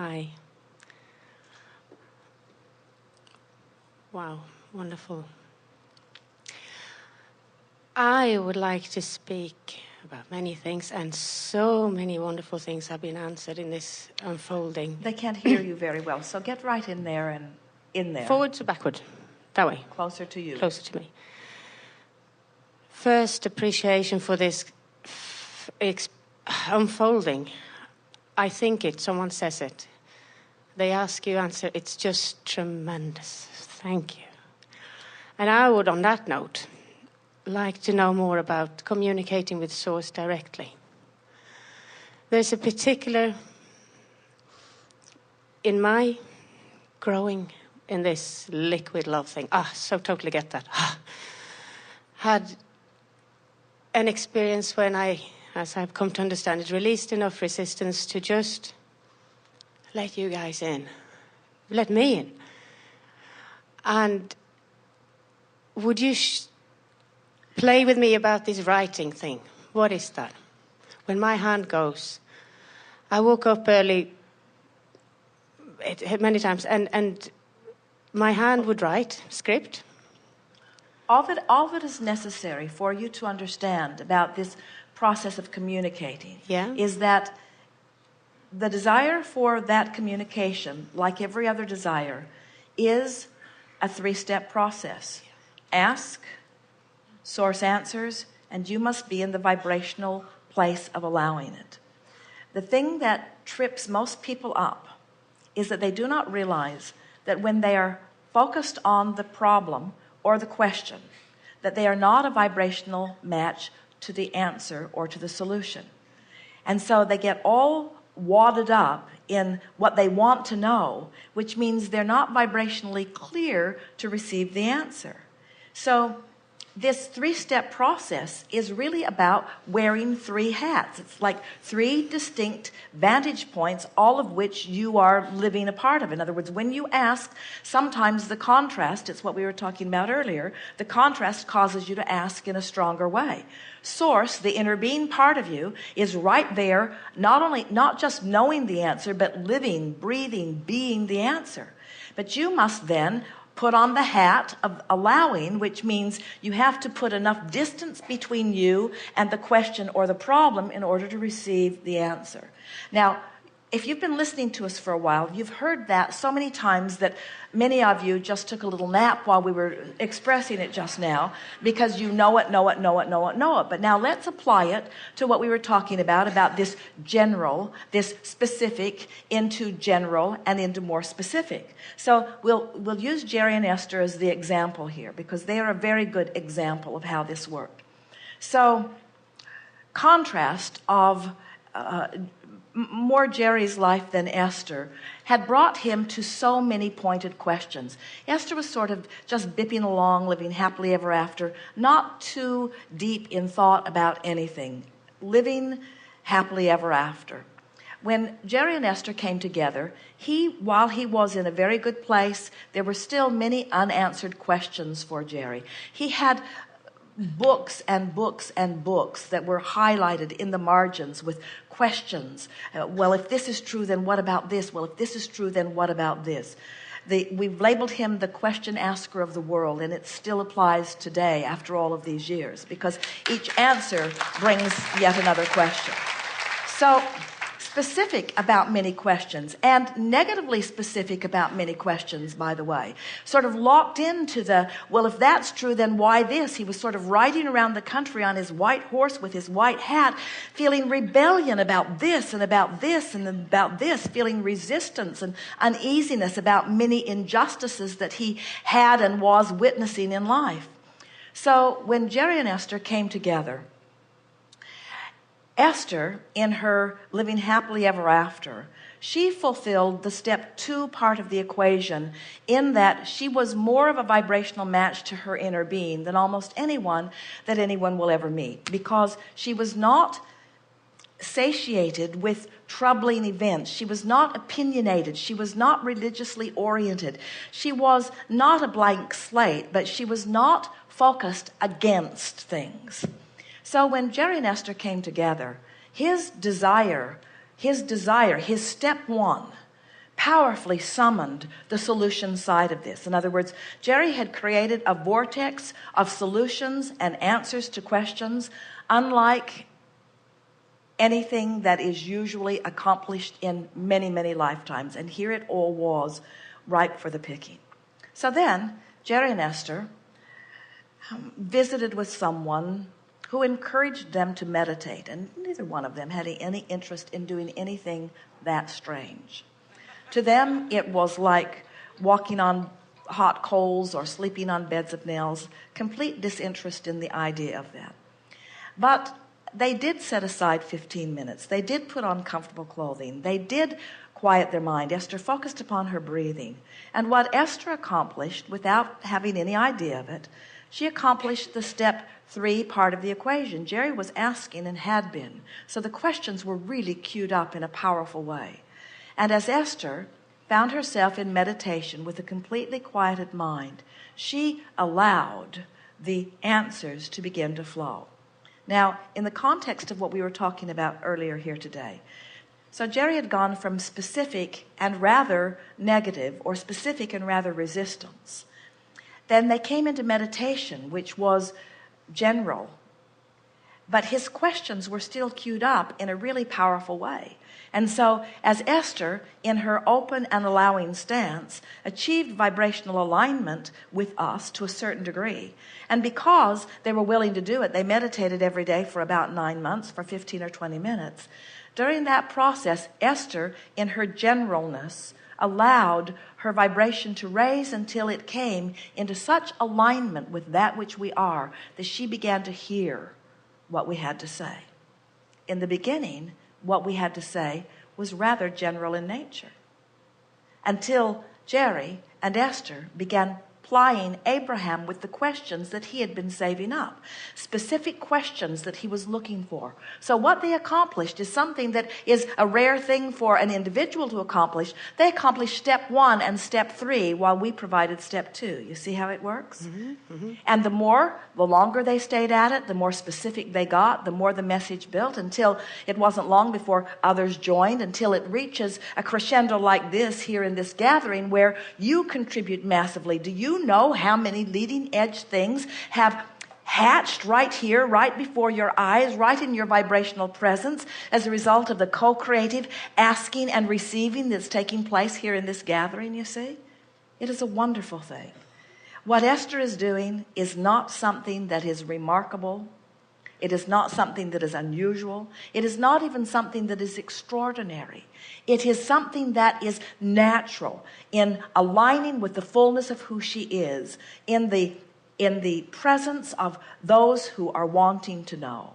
Hi. Wow, wonderful. I would like to speak about many things, and so many wonderful things have been answered in this unfolding. They can't hear you very well, so get right in there and in there. Forward to backward. That way. Closer to you. Closer to me. First, appreciation for this unfolding. I think it, someone says it. They ask you, answer, it's just tremendous. Thank you. And I would, on that note, like to know more about communicating with Source directly. There's a particular, in my growing in this liquid love thing, so totally get that, had an experience when I, as I've come to understand it, released enough resistance to just let you guys in, let me in. And would you play with me about this writing thing? What is that? When my hand goes, I woke up early many times, and my hand would write script. All that is necessary for you to understand about this process of communicating is that the desire for that communication, like every other desire, is a 3-step process. Ask, Source answers, and you must be in the vibrational place of allowing it. The thing that trips most people up is that they do not realize that when they are focused on the problem or the question, that they are not a vibrational match to the answer or to the solution. And so they get all wadded up in what they want to know, which means they're not vibrationally clear to receive the answer. So this 3-step process is really about wearing 3 hats. It's like 3 distinct vantage points, all of which you are living a part of. In other words, when you ask, sometimes the contrast, it's what we were talking about earlier, the contrast causes you to ask in a stronger way. Source, the inner being part of you, is right there, not just knowing the answer, but living, breathing, being the answer. But you must then put on the hat of allowing, which means you have to put enough distance between you and the question or the problem in order to receive the answer. Now, if you've been listening to us for a while, you've heard that so many times that many of you just took a little nap while we were expressing it just now, because you know it. But now let's apply it to what we were talking about this general, this specific into general and into more specific. So we'll use Jerry and Esther as the example here, because they are a very good example of how this worked. So contrast of more Jerry's life than Esther had brought him to so many pointed questions. Esther was sort of just bipping along, living happily ever after, not too deep in thought about anything, living happily ever after. When Jerry and Esther came together, while he was in a very good place, there were still many unanswered questions for Jerry. He had books and books and books that were highlighted in the margins with questions. Well, if this is true, then what about this? Well, if this is true, then what about this? We've labeled him the question asker of the world, and it still applies today after all of these years, because each answer brings yet another question. So specific about many questions, and negatively specific about many questions, by the way. Sort of locked into well, if that's true, then why this? He was sort of riding around the country on his white horse with his white hat, feeling rebellion about this and about this and about this, feeling resistance and uneasiness about many injustices that he had and was witnessing in life. So when Jerry and Esther came together, Esther, in her living happily ever after, she fulfilled the step 2 part of the equation, in that she was more of a vibrational match to her inner being than almost anyone that anyone will ever meet, because she was not satiated with troubling events. She was not opinionated. She was not religiously oriented. She was not a blank slate, but she was not focused against things. So when Jerry and Esther came together, his step 1 powerfully summoned the solution side of this. In other words, Jerry had created a vortex of solutions and answers to questions unlike anything that is usually accomplished in many, many lifetimes. And here it all was, ripe for the picking. So then Jerry and Esther visited with someone who encouraged them to meditate, and neither one of them had any interest in doing anything that strange. To them, it was like walking on hot coals or sleeping on beds of nails, complete disinterest in the idea of that. But they did set aside 15 minutes. They did put on comfortable clothing. They did quiet their mind. Esther focused upon her breathing. And what Esther accomplished, without having any idea of it, she accomplished the step 3 part of the equation. Jerry was asking and had been. So the questions were really queued up in a powerful way. And as Esther found herself in meditation with a completely quieted mind, she allowed the answers to begin to flow. Now, in the context of what we were talking about earlier here today, so Jerry had gone from specific and rather negative, or specific and rather resistance. Then they came into meditation, which was general. But his questions were still queued up in a really powerful way. And so as Esther, in her open and allowing stance, achieved vibrational alignment with us to a certain degree, and because they were willing to do it, they meditated every day for about 9 months, for 15 or 20 minutes. During that process, Esther, in her generalness, allowed her vibration to raise until it came into such alignment with that which we are, that she began to hear what we had to say. In the beginning, what we had to say was rather general in nature, until Jerry and Esther began plying Abraham with the questions that he had been saving up, specific questions that he was looking for. So what they accomplished is something that is a rare thing for an individual to accomplish. They accomplished step 1 and step 3 while we provided step 2. You see how it works? Mm-hmm, mm-hmm. And the longer they stayed at it, the more specific they got, the more the message built, until it wasn't long before others joined, until it reaches a crescendo like this here in this gathering, where you contribute massively. Do you know how many leading edge things have hatched right here, right before your eyes, right in your vibrational presence, as a result of the co-creative asking and receiving that's taking place here in this gathering? You see, it is a wonderful thing. What Esther is doing is not something that is remarkable. It is not something that is unusual. It is not even something that is extraordinary. It is something that is natural, in aligning with the fullness of who she is, in the presence of those who are wanting to know.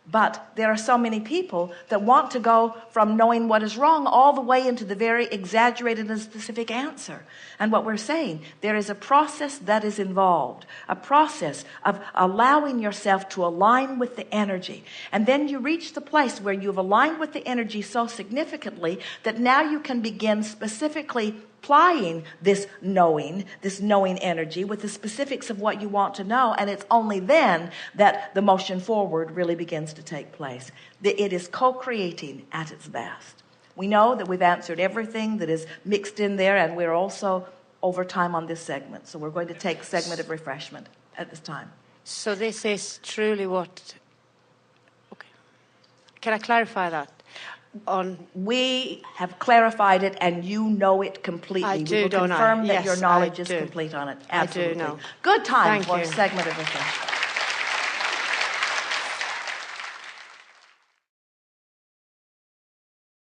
But there are so many people that want to go from knowing what is wrong all the way into the very exaggerated and specific answer. And what we're saying, there is a process that is involved, a process of allowing yourself to align with the energy. And then you reach the place where you've aligned with the energy so significantly that now you can begin specifically applying this knowing energy with the specifics of what you want to know. And it's only then that the motion forward really begins to take place. It is co-creating at its best. We know that we've answered everything that is mixed in there, and we're also over time on this segment. So we're going to take a segment of refreshment at this time. So this is truly what... Okay. Can I clarify that? We have clarified it, and you know it completely. I do, we will don't confirm I? that yes, your knowledge is do. complete on it. I Absolutely. do know. Good time Thank for you. a segment of refreshment.